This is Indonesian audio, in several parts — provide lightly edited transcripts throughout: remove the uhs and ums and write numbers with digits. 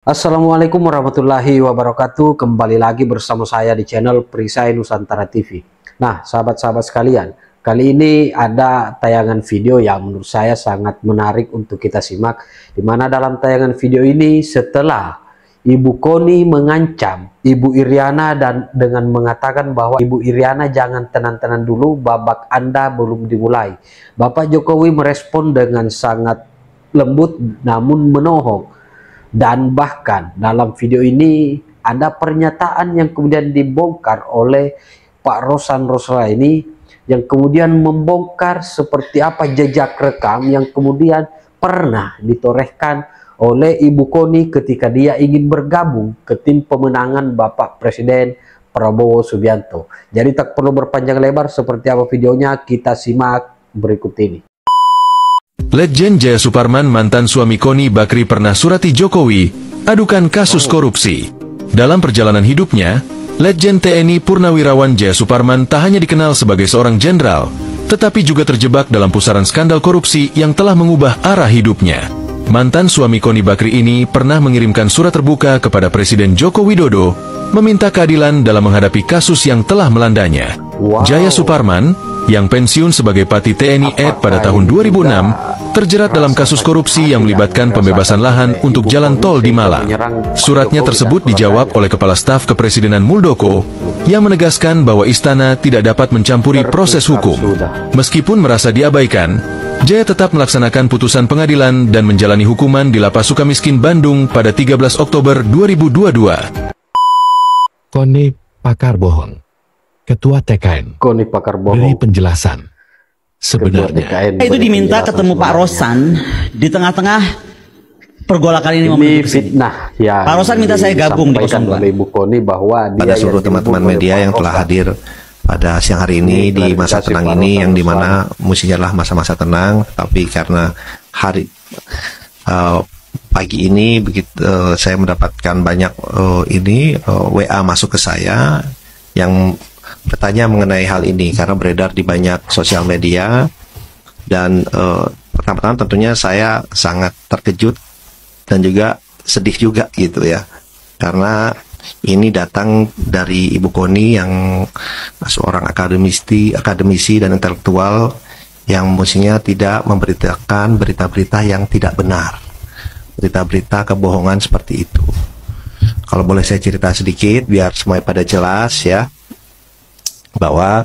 Assalamualaikum warahmatullahi wabarakatuh. Kembali lagi bersama saya di channel Perisai Nusantara TV. Nah, sahabat-sahabat sekalian, kali ini ada tayangan video yang menurut saya sangat menarik untuk kita simak. Di mana dalam tayangan video ini, setelah Ibu Koni mengancam Ibu Iriana dan dengan mengatakan bahwa Ibu Iriana jangan tenang-tenang dulu, babak Anda belum dimulai. Bapak Jokowi merespon dengan sangat lembut namun menohok. Dan bahkan dalam video ini ada pernyataan yang kemudian dibongkar oleh Pak Rosan Roslaini yang kemudian membongkar seperti apa jejak rekam yang kemudian pernah ditorehkan oleh Ibu Koni ketika dia ingin bergabung ke tim pemenangan Bapak Presiden Prabowo Subianto. Jadi tak perlu berpanjang lebar, seperti apa videonya kita simak berikut ini. Letjen Jaya Suparman, mantan suami Koni Bakri, pernah surati Jokowi adukan kasus korupsi. Dalam perjalanan hidupnya, Letjen TNI Purnawirawan Jaya Suparman tak hanya dikenal sebagai seorang jenderal, tetapi juga terjebak dalam pusaran skandal korupsi yang telah mengubah arah hidupnya. Mantan suami Koni Bakri ini pernah mengirimkan surat terbuka kepada Presiden Joko Widodo meminta keadilan dalam menghadapi kasus yang telah melandanya. Jaya Suparman, yang pensiun sebagai Pati TNI AD pada tahun 2006, terjerat dalam kasus korupsi yang melibatkan pembebasan lahan untuk jalan tol di Malang. Suratnya tersebut dijawab oleh Kepala Staf Kepresidenan Muldoko yang menegaskan bahwa istana tidak dapat mencampuri proses hukum. Meskipun merasa diabaikan, Jaya tetap melaksanakan putusan pengadilan dan menjalani hukuman di Lapas Sukamiskin Bandung pada 13 Oktober 2022. Koni pakar bohong. Ketua TKN Koni pakar beri bohong. penjelasan. Sebenarnya Itu diminta ketemu Pak Rosan di tengah-tengah pergolakan ini membentuk fitnah ya. Pak Rosan minta saya gabung di 02. Oleh Ibu Koni bahwa pada seluruh teman-teman media yang telah hadir pada siang hari ini di masa tenang ini, yang dimana mestinya adalah masa-masa tenang, tapi karena hari pagi ini begitu saya mendapatkan banyak WA masuk ke saya yang bertanya mengenai hal ini karena beredar di banyak sosial media. Dan pertama-tama tentunya saya sangat terkejut dan juga sedih juga gitu ya, karena ini datang dari Ibu Koni yang seorang akademisi dan intelektual yang mestinya tidak memberitakan berita-berita yang tidak benar, berita-berita kebohongan seperti itu. Kalau boleh saya cerita sedikit biar semuanya pada jelas ya, bahwa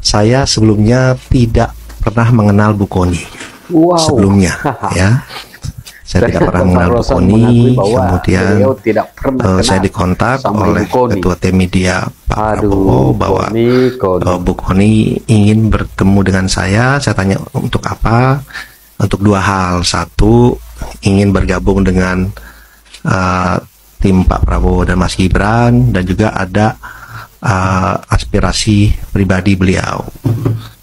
saya sebelumnya tidak pernah mengenal Bu Koni. Sebelumnya ya, saya tidak pernah mengenal Bu Koni. Kemudian saya dikontak oleh Ketua Tim Media Pak Prabowo bahwa Bu Koni ingin bertemu dengan saya. Saya tanya untuk apa? Untuk dua hal. Satu, ingin bergabung dengan tim Pak Prabowo dan Mas Gibran, dan juga ada aspirasi pribadi beliau.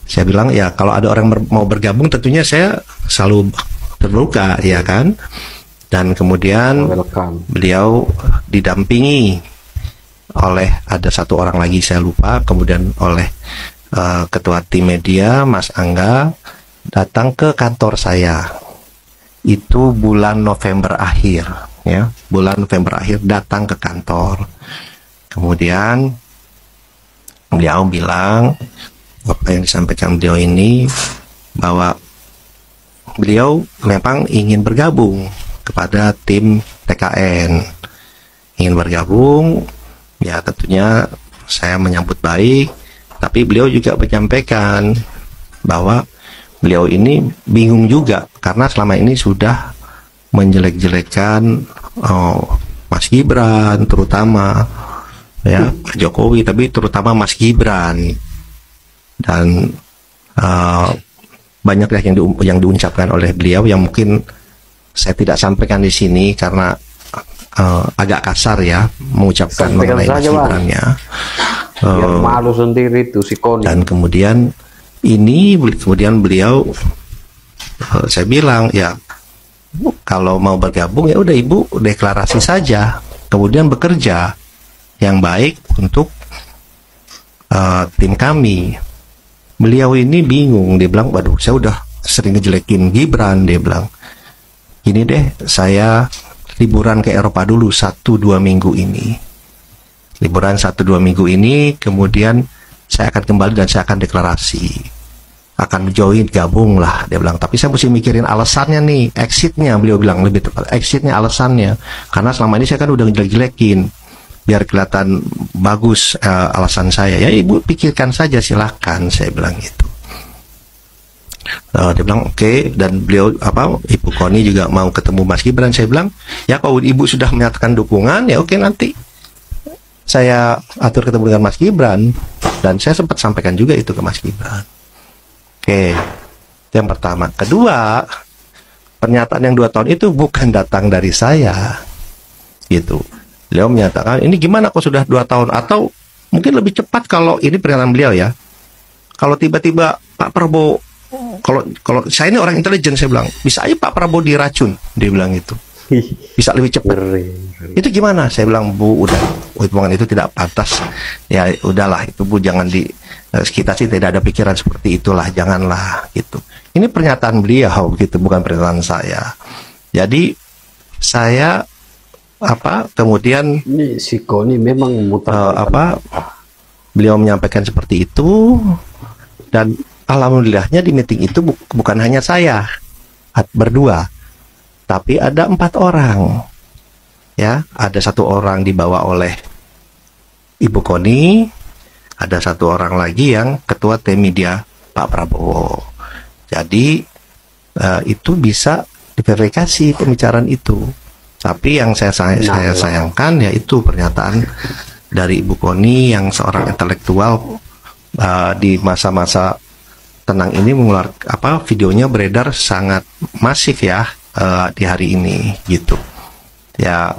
Saya bilang ya, kalau ada orang mau bergabung tentunya saya selalu terbuka ya kan. Dan kemudian beliau didampingi oleh ada satu orang lagi saya lupa, kemudian oleh Ketua Tim Media Mas Angga datang ke kantor saya. Itu bulan November akhir ya, bulan November akhir datang ke kantor. Kemudian beliau bilang apa yang disampaikan beliau ini, bahwa beliau memang ingin bergabung kepada tim TKN, ingin bergabung ya. Tentunya saya menyambut baik, tapi beliau juga menyampaikan bahwa beliau ini bingung juga karena selama ini sudah menjelek-jelekan Mas Gibran, terutama ya Pak Jokowi, tapi terutama Mas Gibran. Dan banyaklah yang diucapkan oleh beliau yang mungkin saya tidak sampaikan di sini karena agak kasar ya mengucapkan mengenai Mas Gibran-nya. Malu sendiri tuh si Koni. Dan kemudian beliau saya bilang ya, kalau mau bergabung ya udah Ibu deklarasi saja, kemudian bekerja yang baik untuk tim kami. Beliau ini bingung, dia bilang, waduh saya udah sering ngejelekin Gibran, dia bilang, gini deh, saya liburan ke Eropa dulu 1-2 minggu ini. Liburan 1-2 minggu ini, kemudian saya akan kembali dan saya akan deklarasi, akan join, gabung lah, dia bilang. Tapi saya mesti mikirin alasannya nih, exitnya, beliau bilang lebih tepat, exitnya, alasannya. Karena selama ini saya kan udah jelek-jelekin, biar kelihatan bagus alasan saya. Ya ibu pikirkan saja, silakan, saya bilang gitu. Dia bilang oke. Dan beliau Ibu Koni juga mau ketemu Mas Gibran. Saya bilang ya kalau ibu sudah menyatakan dukungan ya oke, nanti saya atur ketemu dengan Mas Gibran. Dan saya sempat sampaikan juga itu ke Mas Gibran. Oke, itu yang pertama. Kedua, pernyataan yang 2 tahun itu bukan datang dari saya, gitu. Beliau menyatakan ini gimana kok sudah 2 tahun, atau mungkin lebih cepat kalau ini pernyataan beliau ya. Kalau tiba-tiba Pak Prabowo, kalau saya ini orang intelijen, saya bilang bisa aja Pak Prabowo diracun, dia bilang itu. Bisa lebih cepat. Itu gimana? Saya bilang Bu, udah, hitungan itu tidak pantas. Ya udahlah itu Bu, jangan kita sih tidak ada pikiran seperti itulah, janganlah gitu. Ini pernyataan beliau gitu, bukan pernyataan saya. Jadi saya kemudian ini si Koni memang beliau menyampaikan seperti itu, dan alhamdulillahnya di meeting itu bukan hanya saya berdua, tapi ada 4 orang. Ya, ada 1 orang dibawa oleh Ibu Koni, ada 1 orang lagi yang ketua tim media Pak Prabowo. Jadi itu bisa diverifikasi pembicaraan itu. Tapi yang saya sayangkan yaitu pernyataan dari Ibu Koni yang seorang intelektual di masa-masa tenang ini mengeluarkan videonya beredar sangat masif ya di hari ini gitu. Ya,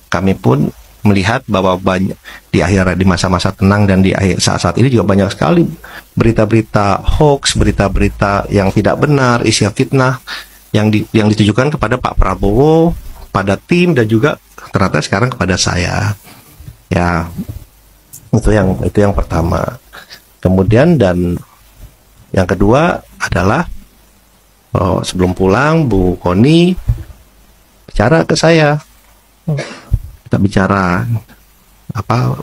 kami pun melihat bahwa banyak di masa-masa tenang dan di akhir saat-saat ini juga banyak sekali berita-berita hoax, berita-berita yang tidak benar, isi fitnah yang ditujukan kepada Pak Prabowo, pada tim, dan juga ternyata sekarang kepada saya. Ya, itu yang pertama. Kemudian dan yang kedua adalah sebelum pulang Bu Koni bicara ke saya. Kita bicara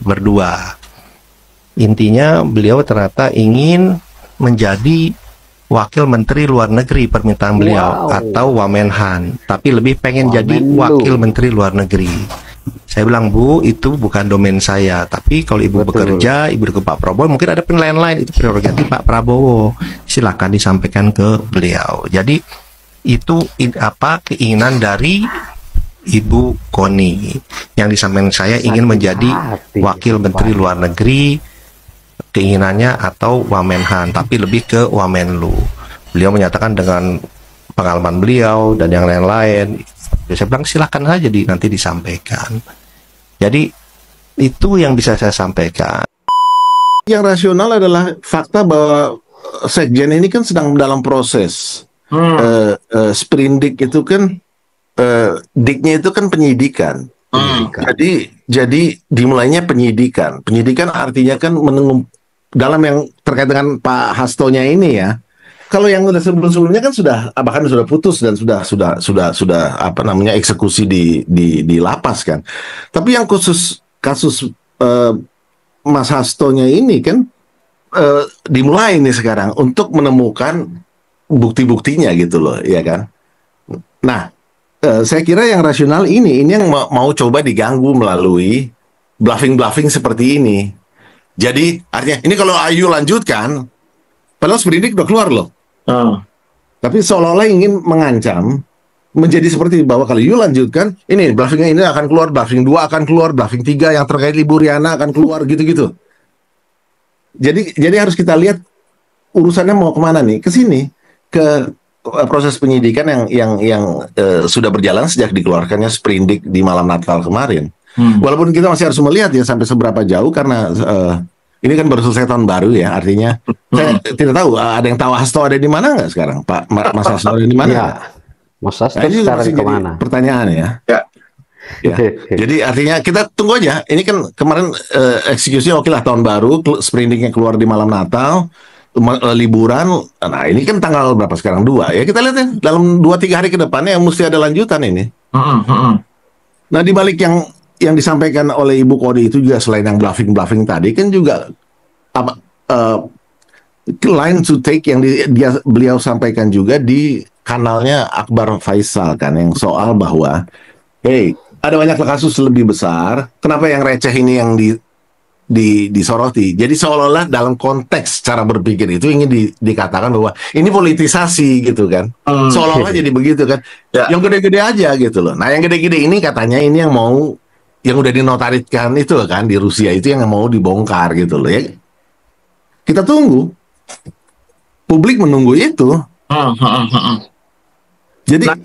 berdua. Intinya beliau ternyata ingin menjadi wakil menteri luar negeri, permintaan beliau, atau Wamenhan, tapi lebih pengen jadi wakil menteri luar negeri. Saya bilang Bu, itu bukan domain saya, tapi kalau ibu bekerja, ibu ke Pak Prabowo, mungkin ada penilaian lain, itu prerogatif Pak Prabowo, silakan disampaikan ke beliau. Jadi itu keinginan dari Ibu Koni yang disampaikan saya, ingin menjadi wakil menteri luar negeri, keinginannya, atau Wamenhan, tapi lebih ke Wamenlu. Beliau menyatakan dengan pengalaman beliau dan yang lain-lain. Saya bilang silakan saja nanti disampaikan. Jadi itu yang bisa saya sampaikan. Yang rasional adalah fakta bahwa Sekjen ini kan sedang dalam proses. Sprindik itu kan diknya itu kan penyidikan. Jadi dimulainya penyidikan. Penyidikan artinya kan dalam yang terkait dengan Pak Hastonya ini ya. Kalau yang udah sebelum-sebelumnya kan bahkan sudah putus dan sudah eksekusi di lapas kan. Tapi yang khusus kasus Mas Hastonya ini kan dimulai nih sekarang untuk menemukan bukti-buktinya gitu loh, ya kan. Nah, saya kira yang rasional ini yang mau coba diganggu melalui bluffing seperti ini. Jadi artinya ini kalau Ayu lanjutkan, padahal sprindik udah keluar loh. Tapi seolah-olah ingin mengancam, menjadi seperti bahwa kalau Ayu lanjutkan, ini bluffingnya ini akan keluar, bluffing 2 akan keluar, bluffing 3 yang terkait Ibu Riana akan keluar, gitu-gitu. Jadi harus kita lihat urusannya mau kemana nih, ke sini, ke proses penyidikan yang sudah berjalan sejak dikeluarkannya sprindik di malam Natal kemarin. Walaupun kita masih harus melihat ya sampai seberapa jauh, karena ini kan baru selesai tahun baru ya, artinya saya tidak tahu ada yang tahu Hasto ada di mana nggak sekarang, Pak Mas Hasto ada di mana? Ya, Mas Hasto sekarang kemana? Pertanyaan ya. Ya. Jadi artinya kita tunggu aja. Ini kan kemarin eksekusinya oke lah, tahun baru, sprindiknya keluar di malam Natal, liburan. Nah ini kan tanggal berapa sekarang? 2 ya. Kita lihat ya dalam 2-3 hari ke depannya yang mesti ada lanjutan ini. Nah, di balik yang disampaikan oleh Ibu Koni itu juga selain yang bluffing tadi kan juga apa line to take yang beliau sampaikan juga di kanalnya Akbar Faisal kan, yang soal bahwa hey, ada banyak kasus lebih besar, kenapa yang receh ini yang disoroti. Jadi seolah-olah dalam konteks cara berpikir itu ingin dikatakan bahwa ini politisasi gitu kan. Seolah-olah jadi begitu kan. Ya. Yang gede-gede aja gitu loh. Nah, yang gede-gede ini katanya ini yang udah dinotariskan itu kan di Rusia itu yang mau dibongkar gitu loh ya. Kita tunggu. Publik menunggu itu. Jadi nah,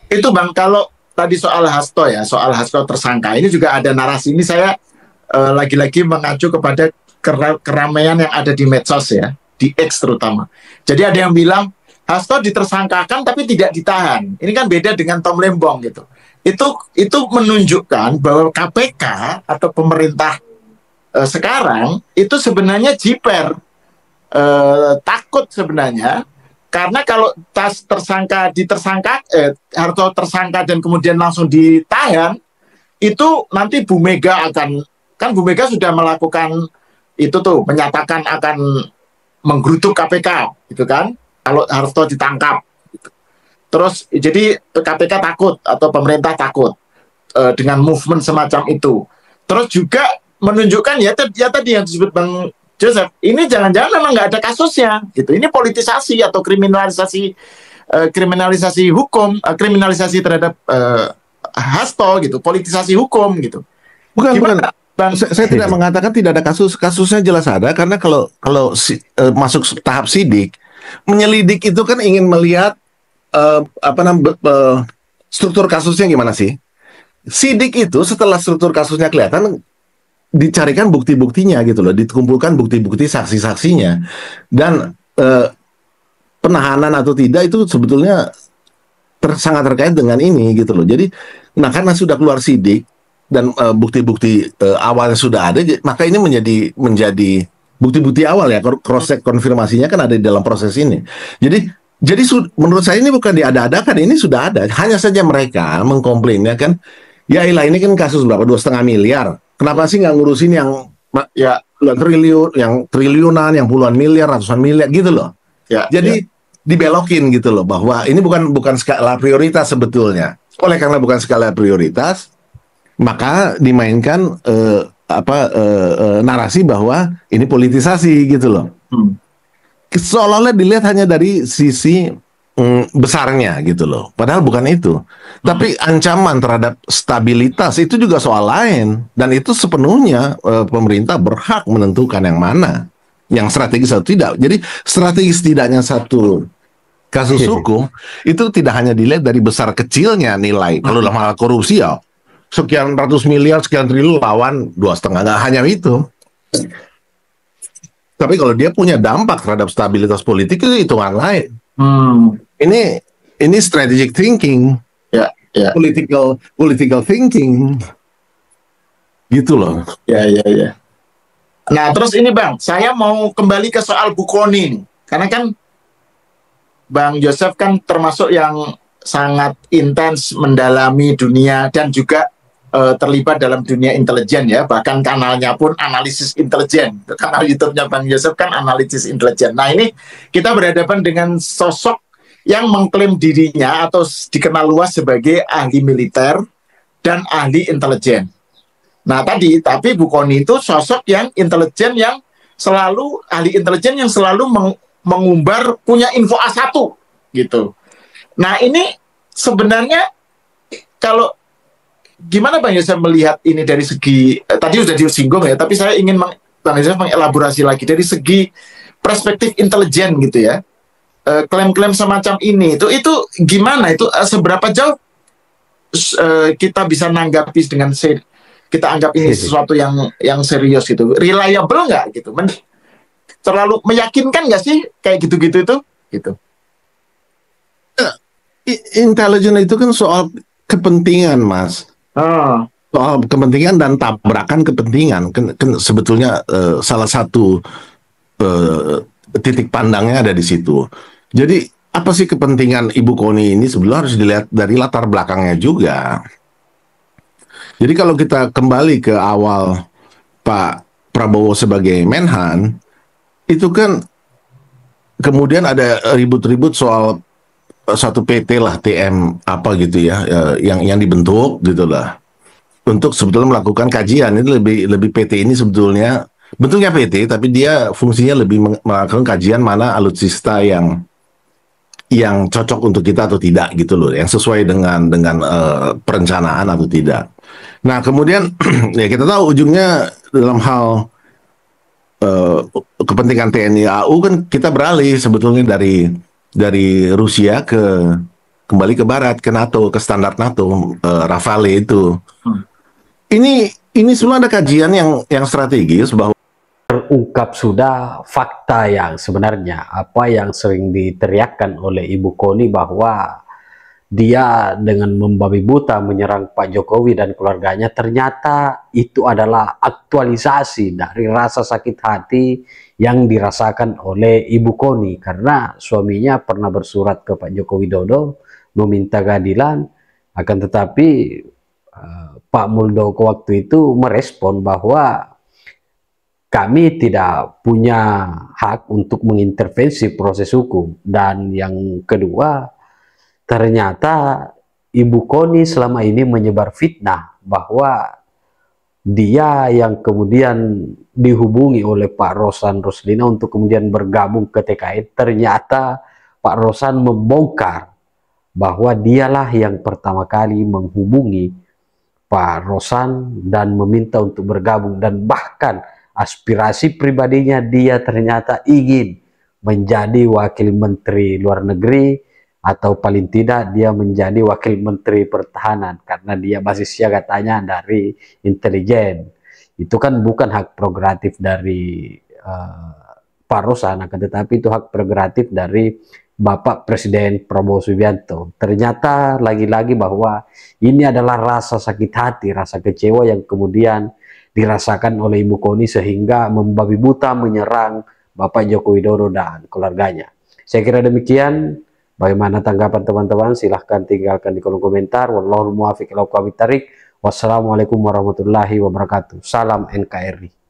itu Bang, kalau tadi soal Hasto ya, soal Hasto tersangka, ini juga ada narasi ini saya lagi-lagi mengacu kepada keramaian yang ada di medsos ya, di X terutama. Jadi ada yang bilang Hasto ditersangkakan tapi tidak ditahan. Ini kan beda dengan Tom Lembong gitu. Itu menunjukkan bahwa KPK atau pemerintah sekarang itu sebenarnya jiper, takut sebenarnya, karena kalau Harto tersangka dan kemudian langsung ditahan, itu nanti Bu Mega kan Bu Mega sudah melakukan itu tuh, menyatakan akan menggerutuk KPK gitu kan kalau Harto ditangkap gitu. Terus jadi KPK takut atau pemerintah takut dengan movement semacam itu. Terus juga menunjukkan ya tadi yang disebut Bang Joseph, ini jangan-jangan memang nggak ada kasusnya gitu. Ini politisasi atau kriminalisasi hukum, kriminalisasi terhadap Hasto gitu, politisasi hukum gitu. Bukan. Bang, saya tidak mengatakan tidak ada kasusnya jelas ada, karena kalau masuk tahap sidik, menyelidik itu kan ingin melihat struktur kasusnya gimana sih. Sidik itu setelah struktur kasusnya kelihatan, dicarikan bukti-buktinya gitu loh, dikumpulkan bukti-bukti saksi-saksinya, dan penahanan atau tidak itu sebetulnya sangat terkait dengan ini gitu loh. Jadi, nah karena sudah keluar sidik dan bukti-bukti awalnya sudah ada, maka ini menjadi bukti-bukti awal ya, cross check konfirmasinya kan ada di dalam proses ini. Jadi menurut saya ini bukan diada-adakan, ini sudah ada. Hanya saja mereka mengkomplainnya kan, ya ilah ini kan kasus berapa, 2,5 miliar. Kenapa sih nggak ngurusin yang ya triliun, yang triliunan, yang puluhan miliar, ratusan miliar gitu loh. Ya, jadi dibelokin gitu loh, bahwa ini bukan skala prioritas sebetulnya. Oleh karena bukan skala prioritas, maka dimainkan narasi bahwa ini politisasi gitu loh. Seolah-olah dilihat hanya dari sisi besarnya gitu loh. Padahal bukan itu. Tapi ancaman terhadap stabilitas itu juga soal lain. Dan itu sepenuhnya pemerintah berhak menentukan yang mana, yang strategis atau tidak. Jadi strategis tidaknya satu kasus hukum itu tidak hanya dilihat dari besar kecilnya nilai. Kalau dalam hal korupsi ya sekian ratus miliar, sekian triliun lawan 2,5, nggak hanya itu. Tapi kalau dia punya dampak terhadap stabilitas politik itu hitungan lain. Ini strategic thinking, political thinking, gitu loh. Ya. Nah terus ini Bang, saya mau kembali ke soal Bu Koni, karena kan Bang Joseph kan termasuk yang sangat intens mendalami dunia dan juga terlibat dalam dunia intelijen ya, bahkan kanalnya pun analisis intelijen. Kanal YouTube-nya Bang Joseph kan analisis intelijen. Nah ini kita berhadapan dengan sosok yang mengklaim dirinya atau dikenal luas sebagai ahli militer dan ahli intelijen. Nah tapi Bu Koni itu sosok yang intelijen, yang selalu ahli intelijen, yang selalu mengumbar punya info A1 gitu. Nah ini sebenarnya kalau gimana Bang Yosef melihat ini dari segi tadi sudah disinggung ya, tapi saya ingin Bang Yosef mengelaborasi lagi dari segi perspektif intelijen gitu ya. Klaim-klaim semacam ini itu gimana, itu seberapa jauh kita bisa nanggapi dengan kita anggap ini sesuatu yang serius gitu, reliable nggak gitu, terlalu meyakinkan nggak sih kayak gitu-gitu itu gitu. Intelijen itu kan soal kepentingan Mas. Soal kepentingan dan tabrakan kepentingan kan sebetulnya salah satu titik pandangnya ada di situ. Jadi apa sih kepentingan Ibu Koni ini sebelum harus dilihat dari latar belakangnya juga. Jadi kalau kita kembali ke awal Pak Prabowo sebagai Menhan, itu kan kemudian ada ribut-ribut soal satu PT lah, TM apa gitu ya, yang dibentuk gitu lah, untuk sebetulnya melakukan kajian. Itu lebih PT ini sebetulnya bentuknya PT, tapi dia fungsinya lebih melakukan kajian mana alutsista yang cocok untuk kita atau tidak gitu loh, yang sesuai dengan perencanaan atau tidak. Nah kemudian ya kita tahu ujungnya dalam hal kepentingan TNI AU kan kita beralih sebetulnya dari Rusia kembali ke Barat, ke NATO, ke standar NATO, Rafale itu. Ini sebenarnya ada kajian yang strategis bahwa terungkap sudah fakta yang sebenarnya, apa yang sering diteriakkan oleh Ibu Koni bahwa dia dengan membabi buta menyerang Pak Jokowi dan keluarganya, ternyata itu adalah aktualisasi dari rasa sakit hati yang dirasakan oleh Ibu Koni, karena suaminya pernah bersurat ke Pak Joko Widodo meminta keadilan, akan tetapi Pak Muldoko waktu itu merespon bahwa kami tidak punya hak untuk mengintervensi proses hukum. Dan yang kedua, ternyata Ibu Koni selama ini menyebar fitnah bahwa dia yang kemudian dihubungi oleh Pak Rosan Roslina untuk kemudian bergabung ke TKN. Ternyata Pak Rosan membongkar bahwa dialah yang pertama kali menghubungi Pak Rosan dan meminta untuk bergabung, dan bahkan aspirasi pribadinya dia ternyata ingin menjadi wakil menteri luar negeri, atau paling tidak dia menjadi wakil menteri pertahanan, karena dia basisnya katanya dari intelijen. Itu kan bukan hak prerogatif dari Pak Rosan, akan tetapi itu hak prerogatif dari Bapak Presiden Prabowo Subianto. Ternyata lagi-lagi bahwa ini adalah rasa sakit hati, rasa kecewa yang kemudian dirasakan oleh Ibu Koni sehingga membabi buta menyerang Bapak Joko Widodo dan keluarganya. Saya kira demikian. Bagaimana tanggapan teman-teman? Silahkan tinggalkan di kolom komentar. Wallahul muwaffiq ila aqwamit thariq. Wassalamualaikum warahmatullahi wabarakatuh. Salam NKRI.